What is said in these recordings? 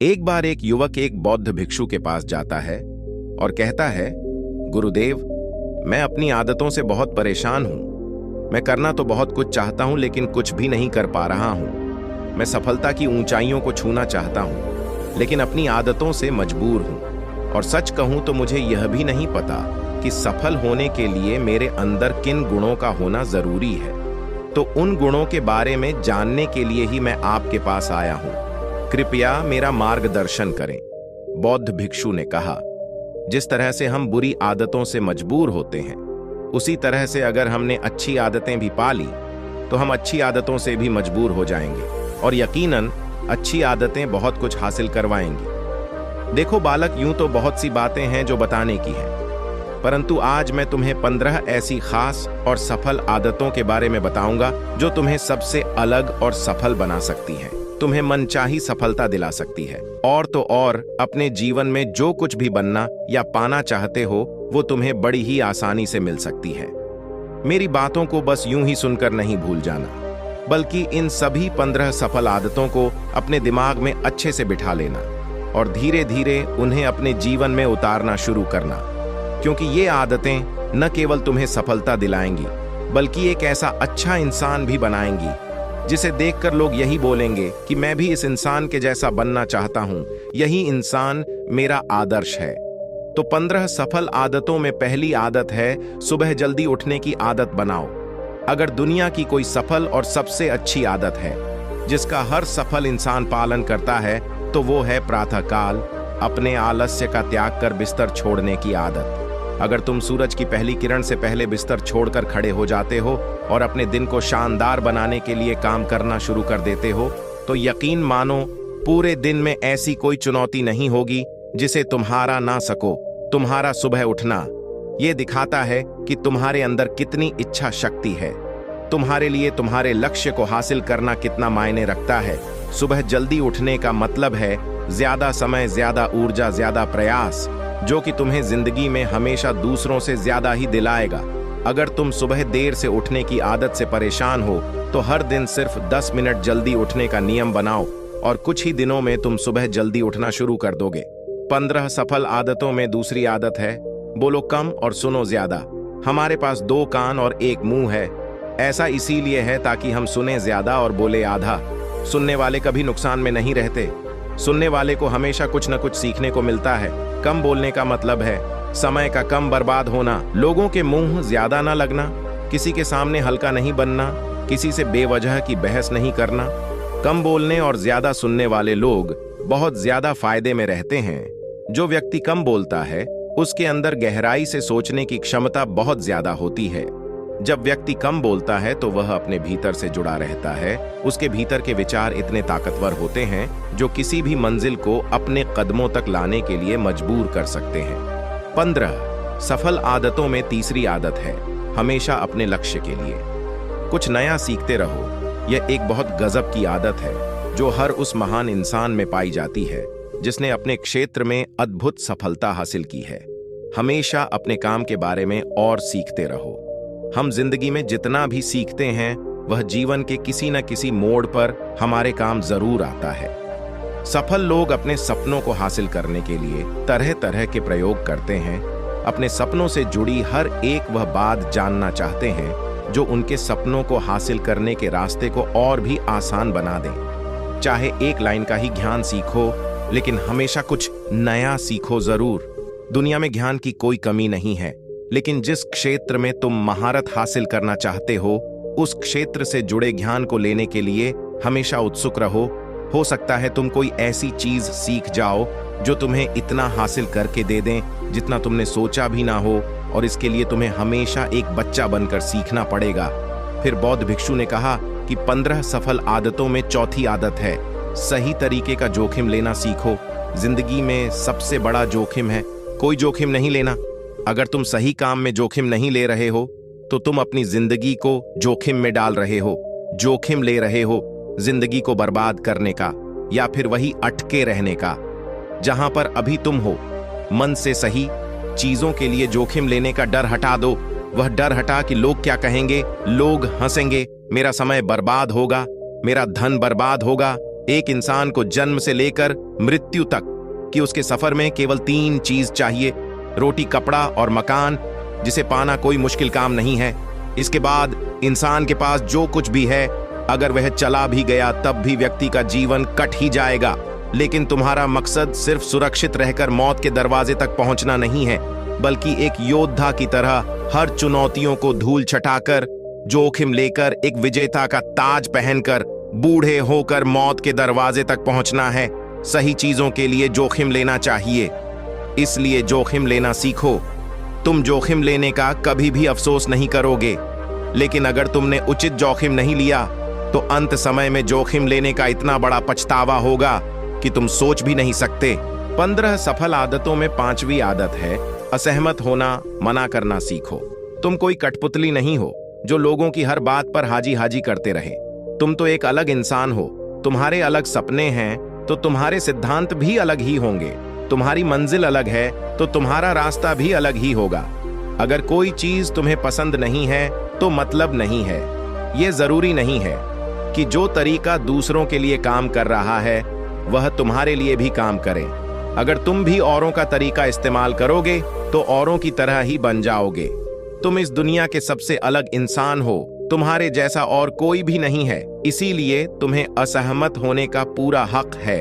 एक बार एक युवक एक बौद्ध भिक्षु के पास जाता है और कहता है, गुरुदेव, मैं अपनी आदतों से बहुत परेशान हूं। मैं करना तो बहुत कुछ चाहता हूं, लेकिन कुछ भी नहीं कर पा रहा हूं। मैं सफलता की ऊंचाइयों को छूना चाहता हूं, लेकिन अपनी आदतों से मजबूर हूं। और सच कहूं तो मुझे यह भी नहीं पता कि सफल होने के लिए मेरे अंदर किन गुणों का होना जरूरी है। तो उन गुणों के बारे में जानने के लिए ही मैं आपके पास आया हूं। कृपया मेरा मार्गदर्शन करें। बौद्ध भिक्षु ने कहा, जिस तरह से हम बुरी आदतों से मजबूर होते हैं, उसी तरह से अगर हमने अच्छी आदतें भी पा ली तो हम अच्छी आदतों से भी मजबूर हो जाएंगे और यकीनन अच्छी आदतें बहुत कुछ हासिल करवाएंगी। देखो बालक, यूं तो बहुत सी बातें हैं जो बताने की हैं, परंतु आज मैं तुम्हें 15 ऐसी खास और सफल आदतों के बारे में बताऊंगा जो तुम्हें सबसे अलग और सफल बना सकती हैं, तुम्हें मनचाही सफलता दिला सकती है। और तो और अपने जीवन में जो कुछ भी बनना या पाना चाहते हो वो तुम्हें बड़ी ही आसानी से मिल सकती है। मेरी बातों को बस यूं ही सुनकर नहीं भूल जाना, बल्कि इन सभी 15 सफल आदतों को अपने दिमाग में अच्छे से बिठा लेना और धीरे धीरे उन्हें अपने जीवन में उतारना शुरू करना, क्योंकि ये आदतें न केवल तुम्हें सफलता दिलाएंगी बल्कि एक ऐसा अच्छा इंसान भी बनाएंगी जिसे देखकर लोग यही बोलेंगे कि मैं भी इस इंसान के जैसा बनना चाहता हूं, यही इंसान मेरा आदर्श है। तो 15 सफल आदतों में पहली आदत है सुबह जल्दी उठने की आदत बनाओ। अगर दुनिया की कोई सफल और सबसे अच्छी आदत है जिसका हर सफल इंसान पालन करता है तो वो है प्रातःकाल अपने आलस्य का त्याग कर बिस्तर छोड़ने की आदत। अगर तुम सूरज की पहली किरण से पहले बिस्तर छोड़कर खड़े हो जाते हो और अपने दिन को शानदार बनाने के लिए काम करना शुरू कर देते हो तो यकीन मानो पूरे दिन में ऐसी कोई चुनौती नहीं होगी जिसे तुम्हारा ना सको। तुम्हारा सुबह उठना ये दिखाता है कि तुम्हारे अंदर कितनी इच्छा शक्ति है, तुम्हारे लिए तुम्हारे लक्ष्य को हासिल करना कितना मायने रखता है। सुबह जल्दी उठने का मतलब है ज्यादा समय, ज्यादा ऊर्जा, ज्यादा प्रयास, जो कि तुम्हें जिंदगी में हमेशा दूसरों से ज्यादा ही दिलाएगा। अगर तुम सुबह देर से उठने की आदत से परेशान हो तो हर दिन सिर्फ 10 मिनट जल्दी उठने का नियम बनाओ और कुछ ही दिनों में तुम सुबह जल्दी उठना शुरू कर दोगे। 15 सफल आदतों में दूसरी आदत है बोलो कम और सुनो ज्यादा। हमारे पास 2 कान और 1 मुंह है। ऐसा इसीलिए है ताकि हम सुने ज्यादा और बोले आधा। सुनने वाले कभी नुकसान में नहीं रहते। सुनने वाले को हमेशा कुछ न कुछ सीखने को मिलता है। कम बोलने का मतलब है समय का कम बर्बाद होना, लोगों के मुंह ज्यादा ना लगना, किसी के सामने हल्का नहीं बनना, किसी से बेवजह की बहस नहीं करना। कम बोलने और ज्यादा सुनने वाले लोग बहुत ज्यादा फायदे में रहते हैं। जो व्यक्ति कम बोलता है उसके अंदर गहराई से सोचने की क्षमता बहुत ज्यादा होती है। जब व्यक्ति कम बोलता है तो वह अपने भीतर से जुड़ा रहता है। उसके भीतर के विचार इतने ताकतवर होते हैं जो किसी भी मंजिल को अपने कदमों तक लाने के लिए मजबूर कर सकते हैं। 15 सफल आदतों में तीसरी आदत है हमेशा अपने लक्ष्य के लिए कुछ नया सीखते रहो। यह एक बहुत गजब की आदत है जो हर उस महान इंसान में पाई जाती है जिसने अपने क्षेत्र में अद्भुत सफलता हासिल की है। हमेशा अपने काम के बारे में और सीखते रहो। हम जिंदगी में जितना भी सीखते हैं वह जीवन के किसी न किसी मोड़ पर हमारे काम जरूर आता है। सफल लोग अपने सपनों को हासिल करने के लिए तरह तरह के प्रयोग करते हैं। अपने सपनों से जुड़ी हर एक वह बात जानना चाहते हैं जो उनके सपनों को हासिल करने के रास्ते को और भी आसान बना दें। चाहे एक लाइन का ही ज्ञान सीखो, लेकिन हमेशा कुछ नया सीखो जरूर। दुनिया में ज्ञान की कोई कमी नहीं है, लेकिन जिस क्षेत्र में तुम महारत हासिल करना चाहते हो उस क्षेत्र से जुड़े ज्ञान को लेने के लिए हमेशा उत्सुक रहो। हो सकता है तुम कोई ऐसी चीज सीख जाओ जो तुम्हें इतना हासिल करके दे दें जितना तुमने सोचा भी ना हो, और इसके लिए तुम्हें हमेशा एक बच्चा बनकर सीखना पड़ेगा। फिर बौद्ध भिक्षु ने कहा कि 15 सफल आदतों में चौथी आदत है सही तरीके का जोखिम लेना सीखो। जिंदगी में सबसे बड़ा जोखिम है कोई जोखिम नहीं लेना। अगर तुम सही काम में जोखिम नहीं ले रहे हो तो तुम अपनी जिंदगी को जोखिम में डाल रहे हो। जोखिम ले रहे हो जिंदगी को बर्बाद करने का या फिर वही अटके रहने का जहां पर अभी तुम हो। मन से सही चीजों के लिए जोखिम लेने का डर हटा दो। वह डर हटा कि लोग क्या कहेंगे, लोग हंसेंगे, मेरा समय बर्बाद होगा, मेरा धन बर्बाद होगा, एक इंसान को जन्म से लेकर मृत्यु तक कि उसके सफर में केवल 3 चीज चाहिए: रोटी, कपड़ा और मकान, जिसे पाना कोई मुश्किल काम नहीं है। इसके बाद इंसान के पास जो कुछ भी है, अगर वह चला भी गया तब भी व्यक्ति का जीवन कट ही जाएगा। लेकिन तुम्हारा मकसद सिर्फ सुरक्षित रहकर मौत के दरवाजे तक पहुंचना नहीं है, बल्कि एक योद्धा की तरह हर चुनौतियों को धूल छटाकर, जोखिम लेकर, एक विजेता का ताज पहनकर, बूढ़े होकर मौत के दरवाजे तक पहुंचना है। सही चीजों के लिए जोखिम लेना चाहिए, इसलिए जोखिम लेना सीखो। तुम जोखिम लेने का कभी भी अफसोस नहीं करोगे, लेकिन अगर तुमने उचित जोखिम नहीं लिया तो अंत समय में जोखिम लेने का इतना बड़ा पछतावा होगा कि तुम सोच भी नहीं सकते। 15 सफल आदतों में 5वीं आदत है असहमत होना, मना करना सीखो। तुम कोई कठपुतली नहीं हो जो लोगों की हर बात पर हाजी हाजी करते रहे। तुम तो एक अलग इंसान हो। तुम्हारे अलग सपने हैं तो तुम्हारे सिद्धांत भी अलग ही होंगे। तुम्हारी मंजिल अलग है तो तुम्हारा रास्ता भी अलग ही होगा। अगर कोई चीज तुम्हें पसंद नहीं है तो मतलब नहीं है। यह जरूरी नहीं है कि जो तरीका दूसरों के लिए काम कर रहा है वह तुम्हारे लिए भी काम करे। अगर तुम भी औरों का तरीका इस्तेमाल करोगे तो औरों की तरह ही बन जाओगे। तुम इस दुनिया के सबसे अलग इंसान हो। तुम्हारे जैसा और कोई भी नहीं है, इसीलिए तुम्हें असहमत होने का पूरा हक है,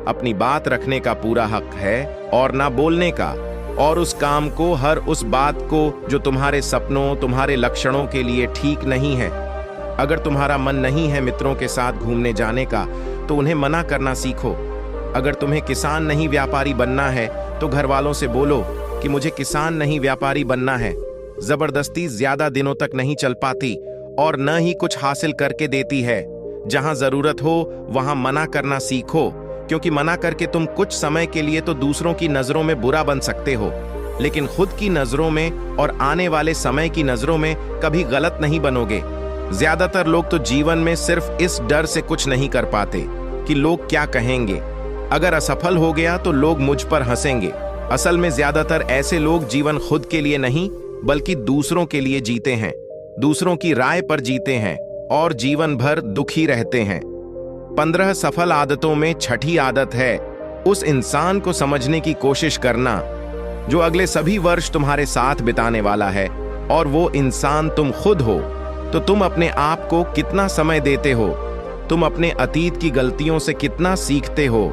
अपनी बात रखने का पूरा हक है और ना बोलने का, और उस काम को, हर उस बात को जो तुम्हारे सपनों, तुम्हारे लक्षणों के लिए ठीक नहीं है। अगर तुम्हारा मन नहीं है मित्रों के साथ घूमने जाने का तो उन्हें मना करना सीखो। अगर तुम्हें किसान नहीं व्यापारी बनना है तो घर वालों से बोलो कि मुझे किसान नहीं व्यापारी बनना है। जबरदस्ती ज्यादा दिनों तक नहीं चल पाती और न ही कुछ हासिल करके देती है। जहां जरूरत हो वहां मना करना सीखो, क्योंकि मना करके तुम कुछ समय के लिए तो दूसरों की नजरों में बुरा बन सकते हो, लेकिन खुद की नजरों में और आने वाले समय की नजरों में कभी गलत नहीं बनोगे। ज्यादातर लोग तो जीवन में सिर्फ इस डर से कुछ नहीं कर पाते कि लोग क्या कहेंगे। अगर असफल हो गया तो लोग मुझ पर हंसेंगे। असल में ज्यादातर ऐसे लोग जीवन खुद के लिए नहीं बल्कि दूसरों के लिए जीते हैं, दूसरों की राय पर जीते हैं और जीवन भर दुखी रहते हैं। 15 सफल आदतों में 6ठी आदत है उस इंसान को समझने की कोशिश करना जो अगले सभी वर्ष तुम्हारे साथ बिताने वाला है, और वो इंसान तुम खुद हो। तो तुम अपने आप को कितना समय देते हो? तुम अपने अतीत की गलतियों से कितना सीखते हो?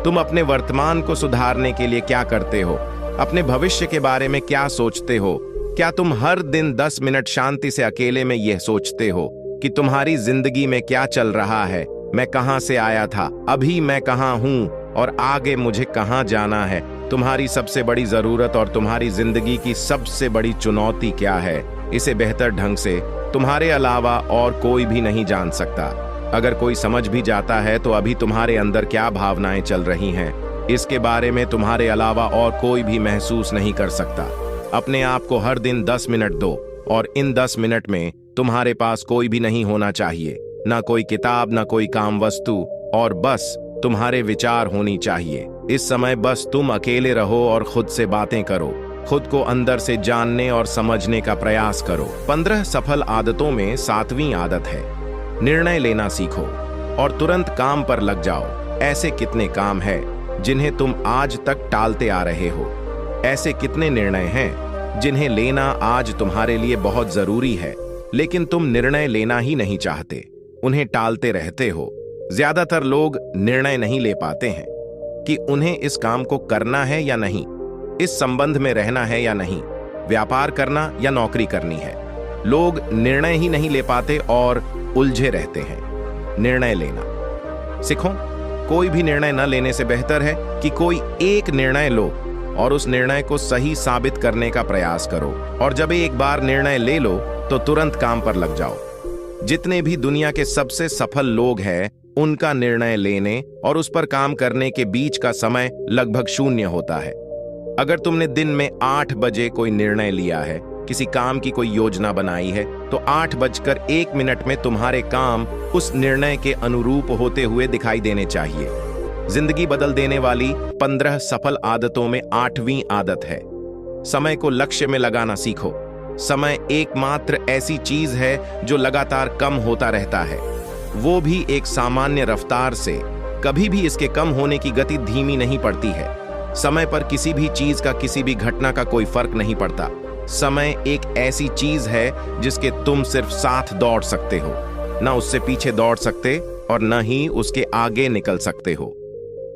तुम अपने वर्तमान को सुधारने के लिए क्या करते हो? अपने भविष्य के बारे में क्या सोचते हो? क्या तुम हर दिन 10 मिनट शांति से अकेले में यह सोचते हो कि तुम्हारी जिंदगी में क्या चल रहा है? मैं कहां से आया था, अभी मैं कहां हूं और आगे मुझे कहां जाना है? तुम्हारी सबसे बड़ी जरूरत और तुम्हारी जिंदगी की सबसे बड़ी चुनौती क्या है? इसे बेहतर ढंग से तुम्हारे अलावा और कोई भी नहीं जान सकता। अगर कोई समझ भी जाता है तो अभी तुम्हारे अंदर क्या भावनाएं चल रही हैं, इसके बारे में तुम्हारे अलावा और कोई भी महसूस नहीं कर सकता। अपने आप को हर दिन 10 मिनट दो, और इन 10 मिनट में तुम्हारे पास कोई भी नहीं होना चाहिए, ना कोई किताब, ना कोई काम वस्तु, और बस तुम्हारे विचार होनी चाहिए। इस समय बस तुम अकेले रहो और खुद से बातें करो, खुद को अंदर से जानने और समझने का प्रयास करो। 15 सफल आदतों में 7वीं आदत है निर्णय लेना सीखो और तुरंत काम पर लग जाओ। ऐसे कितने काम हैं जिन्हें तुम आज तक टालते आ रहे हो? ऐसे कितने निर्णय हैं जिन्हें लेना आज तुम्हारे लिए बहुत जरूरी है, लेकिन तुम निर्णय लेना ही नहीं चाहते, उन्हें टालते रहते हो। ज्यादातर लोग निर्णय नहीं ले पाते हैं कि उन्हें इस काम को करना है या नहीं, इस संबंध में रहना है या नहीं, व्यापार करना या नौकरी करनी है। लोग निर्णय ही नहीं ले पाते और उलझे रहते हैं। निर्णय लेना सीखो। कोई भी निर्णय न लेने से बेहतर है कि कोई एक निर्णय लो और उस निर्णय को सही साबित करने का प्रयास करो, और जब एक बार निर्णय ले लो तो तुरंत काम पर लग जाओ। जितने भी दुनिया के सबसे सफल लोग हैं, उनका निर्णय लेने और उस पर काम करने के बीच का समय लगभग 0 होता है। अगर तुमने दिन में 8 बजे कोई निर्णय लिया है, किसी काम की कोई योजना बनाई है, तो 8:01 में तुम्हारे काम उस निर्णय के अनुरूप होते हुए दिखाई देने चाहिए। जिंदगी बदल देने वाली 15 सफल आदतों में 8वीं आदत है समय को लक्ष्य में लगाना सीखो। समय एकमात्र ऐसी चीज है जो लगातार कम होता रहता है। वो भी एक सामान्य रफ्तार से। कभी भी इसके कम होने की गति धीमी नहीं पड़ती है। समय पर किसी भी चीज का, किसी भी घटना का कोई फर्क नहीं पड़ता। समय एक ऐसी चीज है जिसके तुम सिर्फ साथ दौड़ सकते हो, न उससे पीछे दौड़ सकते और न ही उसके आगे निकल सकते हो।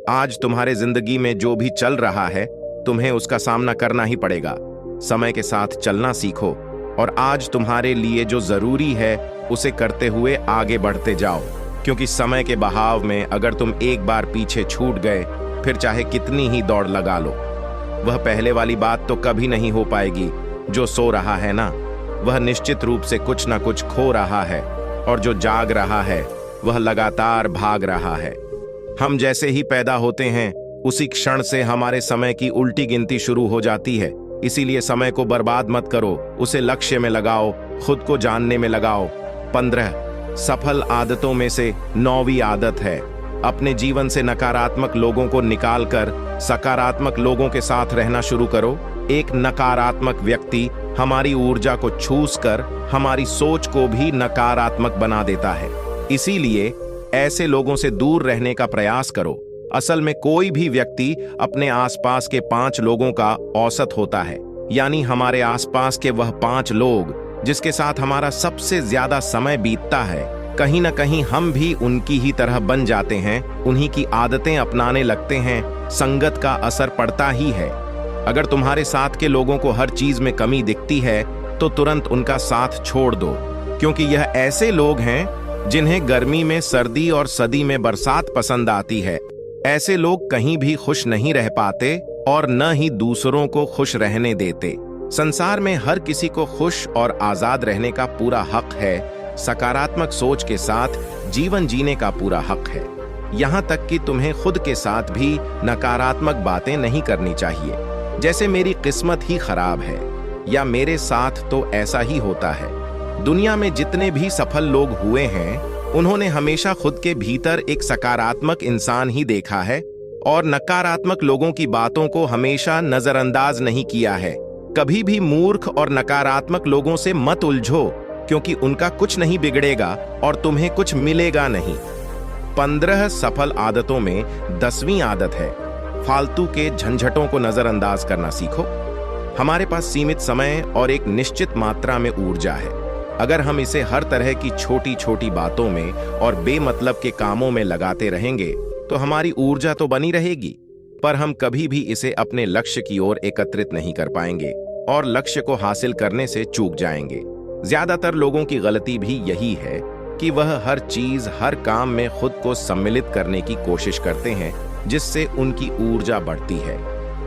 आज तुम्हारे जिंदगी में जो भी चल रहा है, तुम्हें उसका सामना करना ही पड़ेगा। समय के साथ चलना सीखो और आज तुम्हारे लिए जो जरूरी है उसे करते हुए आगे बढ़ते जाओ, क्योंकि समय के बहाव में अगर तुम एक बार पीछे छूट गए, फिर चाहे कितनी ही दौड़ लगा लो, वह पहले वाली बात तो कभी नहीं हो पाएगी। जो सो रहा है ना, वह निश्चित रूप से कुछ ना कुछ खो रहा है, और जो जाग रहा है वह लगातार भाग रहा है। हम जैसे ही पैदा होते हैं, उसी क्षण से हमारे समय की उल्टी गिनती शुरू हो जाती है। इसीलिए समय को बर्बाद मत करो, उसे लक्ष्य में लगाओ, खुद को जानने में लगाओ। 15 सफल आदतों में से 9वीं आदत है, अपने जीवन से नकारात्मक लोगों को निकालकर सकारात्मक लोगों के साथ रहना शुरू करो। एक नकारात्मक व्यक्ति हमारी ऊर्जा को ठूस कर हमारी सोच को भी नकारात्मक बना देता है। इसीलिए ऐसे लोगों से दूर रहने का प्रयास करो। असल में कोई भी व्यक्ति अपने आसपास के 5 लोगों का औसत होता है, यानी हमारे आसपास के वह 5 लोग जिसके साथ हमारा सबसे ज्यादा समय बीतता है, कहीं ना कहीं हम भी उनकी ही तरह बन जाते हैं, उन्हीं की आदतें अपनाने लगते हैं। संगत का असर पड़ता ही है। अगर तुम्हारे साथ के लोगों को हर चीज में कमी दिखती है तो तुरंत उनका साथ छोड़ दो, क्योंकि यह ऐसे लोग हैं जिन्हें गर्मी में सर्दी और सदी में बरसात पसंद आती है। ऐसे लोग कहीं भी खुश नहीं रह पाते और न ही दूसरों को खुश रहने देते। संसार में हर किसी को खुश और आजाद रहने का पूरा हक है। सकारात्मक सोच के साथ जीवन जीने का पूरा हक है। यहाँ तक कि तुम्हें खुद के साथ भी नकारात्मक बातें नहीं करनी चाहिए, जैसे मेरी किस्मत ही खराब है या मेरे साथ तो ऐसा ही होता है। दुनिया में जितने भी सफल लोग हुए हैं, उन्होंने हमेशा खुद के भीतर एक सकारात्मक इंसान ही देखा है और नकारात्मक लोगों की बातों को हमेशा नजरअंदाज नहीं किया है। कभी भी मूर्ख और नकारात्मक लोगों से मत उलझो, क्योंकि उनका कुछ नहीं बिगड़ेगा और तुम्हें कुछ मिलेगा नहीं। 15 सफल आदतों में 10वीं आदत है, फालतू के झंझटों को नजरअंदाज करना सीखो। हमारे पास सीमित समय और एक निश्चित मात्रा में ऊर्जा है। अगर हम इसे हर तरह की छोटी छोटी बातों में और बेमतलब के कामों में लगाते रहेंगे तो हमारी ऊर्जा तो बनी रहेगी, पर हम कभी भी इसे अपने लक्ष्य की ओर एकत्रित नहीं कर पाएंगे और लक्ष्य को हासिल करने से चूक जाएंगे। ज्यादातर लोगों की गलती भी यही है कि वह हर चीज, हर काम में खुद को सम्मिलित करने की कोशिश करते हैं, जिससे उनकी ऊर्जा बढ़ती है,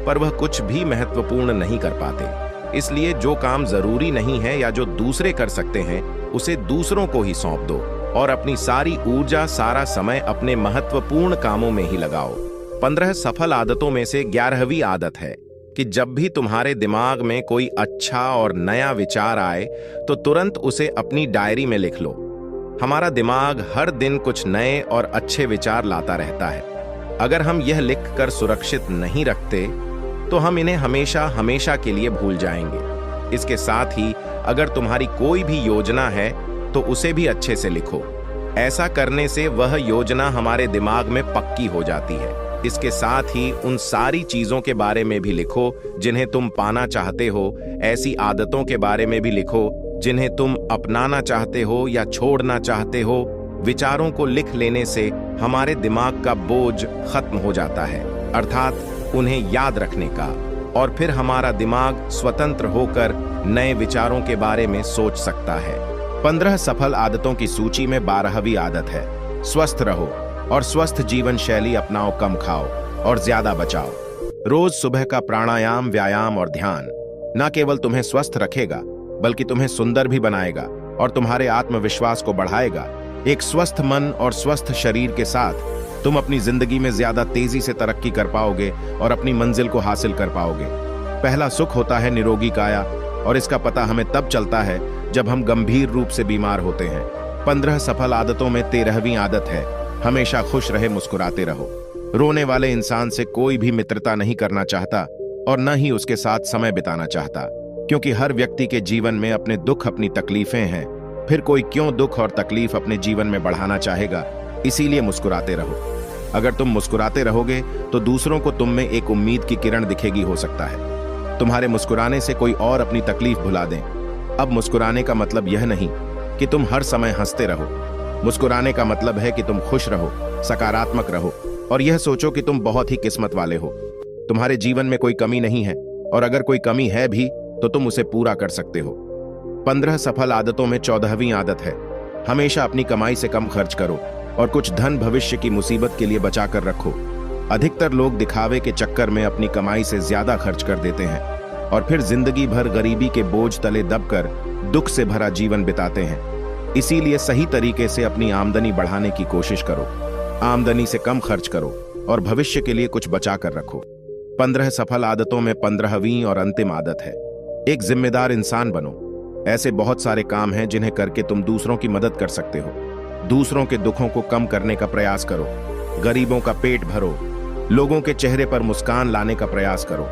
पर वह कुछ भी महत्वपूर्ण नहीं कर पाते। इसलिए जो काम जरूरी नहीं है या जो दूसरे कर सकते हैं, उसे दूसरों को ही सौंप दो और अपनी सारी ऊर्जा, सारा समय अपने महत्वपूर्ण कामों में ही लगाओ। 15 सफल आदतों में से 11वीं आदत है कि जब भी तुम्हारे दिमाग में कोई अच्छा और नया विचार आए तो तुरंत उसे अपनी डायरी में लिख लो। हमारा दिमाग हर दिन कुछ नए और अच्छे विचार लाता रहता है। अगर हम यह लिखकर सुरक्षित नहीं रखते तो हम इन्हें हमेशा हमेशा के लिए भूल जाएंगे। इसके साथ ही अगर तुम्हारी कोई भी योजना है तो उसे भी अच्छे से लिखो। ऐसा करने से वह योजना हमारे दिमाग में पक्की हो जाती है। इसके साथ ही उन सारी चीजों के बारे में भी लिखो जिन्हें तुम पाना चाहते हो। ऐसी आदतों के बारे में भी लिखो जिन्हें तुम अपनाना चाहते हो या छोड़ना चाहते हो। विचारों को लिख लेने से हमारे दिमाग का बोझ खत्म हो जाता है, अर्थात उन्हें याद रखने का, और फिर हमारा दिमाग स्वतंत्र होकर नए विचारों के बारे में सोच सकता है। 15 सफल आदतों की सूची में 12वीं आदत है, स्वस्थ रहो और स्वस्थ जीवन शैली अपनाओ। कम खाओ और ज्यादा बचाओ। रोज सुबह का प्राणायाम, व्यायाम और ध्यान न केवल तुम्हें स्वस्थ रखेगा बल्कि तुम्हें सुंदर भी बनाएगा और तुम्हारे आत्मविश्वास को बढ़ाएगा। एक स्वस्थ मन और स्वस्थ शरीर के साथ तुम अपनी जिंदगी में ज्यादा तेजी से तरक्की कर पाओगे और अपनी मंजिल को हासिल कर पाओगे। पहला सुख होता है निरोगी काया, और इसका पता हमें तब चलता है जब हम गंभीर रूप से बीमार होते हैं। 15 सफल आदतों में 13वीं आदत है, हमेशा खुश रहे, मुस्कुराते रहो। रोने वाले इंसान से कोई भी मित्रता नहीं करना चाहता और न ही उसके साथ समय बिताना चाहता, क्योंकि हर व्यक्ति के जीवन में अपने दुख, अपनी तकलीफें हैं। फिर कोई क्यों दुख और तकलीफ अपने जीवन में बढ़ाना चाहेगा। इसीलिए मुस्कुराते रहो। अगर तुम मुस्कुराते रहोगे तो दूसरों को तुम में एक उम्मीद की किरण दिखेगी। हो सकता है तुम्हारे मुस्कुराने से कोई और अपनी तकलीफ भुला दें। अब मुस्कुराने का मतलब यह नहीं कि तुम हर समय हंसते रहो। मुस्कुराने का मतलब है कि तुम खुश रहो, सकारात्मक रहो और यह सोचो कि तुम बहुत ही किस्मत वाले हो। तुम्हारे जीवन में कोई कमी नहीं है और अगर कोई कमी है भी तो तुम उसे पूरा कर सकते हो। 15 सफल आदतों में 14वीं आदत है, हमेशा अपनी कमाई से कम खर्च करो और कुछ धन भविष्य की मुसीबत के लिए बचा कर रखो। अधिकतर लोग दिखावे के चक्कर में अपनी कमाई से ज्यादा खर्च कर देते हैं और फिर जिंदगी भर गरीबी के बोझ तले दबकर दुख से भरा जीवन बिताते हैं। इसीलिए सही तरीके से अपनी आमदनी बढ़ाने की कोशिश करो, आमदनी से कम खर्च करो और भविष्य के लिए कुछ बचा कर रखो। 15 सफल आदतों में 15वीं और अंतिम आदत है, एक जिम्मेदार इंसान बनो। ऐसे बहुत सारे काम हैं जिन्हें करके तुम दूसरों की मदद कर सकते हो। दूसरों के दुखों को कम करने का प्रयास करो, गरीबों का पेट भरो, लोगों के चेहरे पर मुस्कान लाने का प्रयास करो।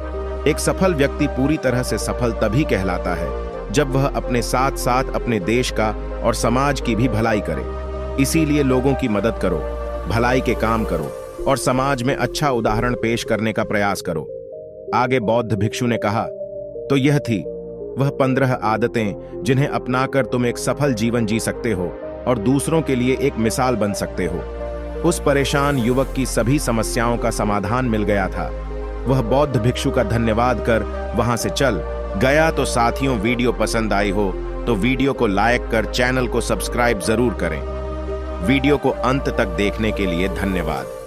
एक सफल व्यक्ति पूरी तरह से सफल तभी कहलाता है जब वह अपने साथ साथ अपने देश का और समाज की भी भलाई करे। इसीलिए लोगों की मदद करो, भलाई के काम करो और समाज में अच्छा उदाहरण पेश करने का प्रयास करो। आगे बौद्ध भिक्षु ने कहा, तो यह थी वह 15 आदतें जिन्हें अपनाकर तुम एक सफल जीवन जी सकते हो और दूसरों के लिए एक मिसाल बन सकते हो। उस परेशान युवक की सभी समस्याओं का समाधान मिल गया था। वह बौद्ध भिक्षु का धन्यवाद कर वहां से चल गया। तो साथियों, वीडियो पसंद आई हो तो वीडियो को लाइक कर चैनल को सब्सक्राइब जरूर करें। वीडियो को अंत तक देखने के लिए धन्यवाद।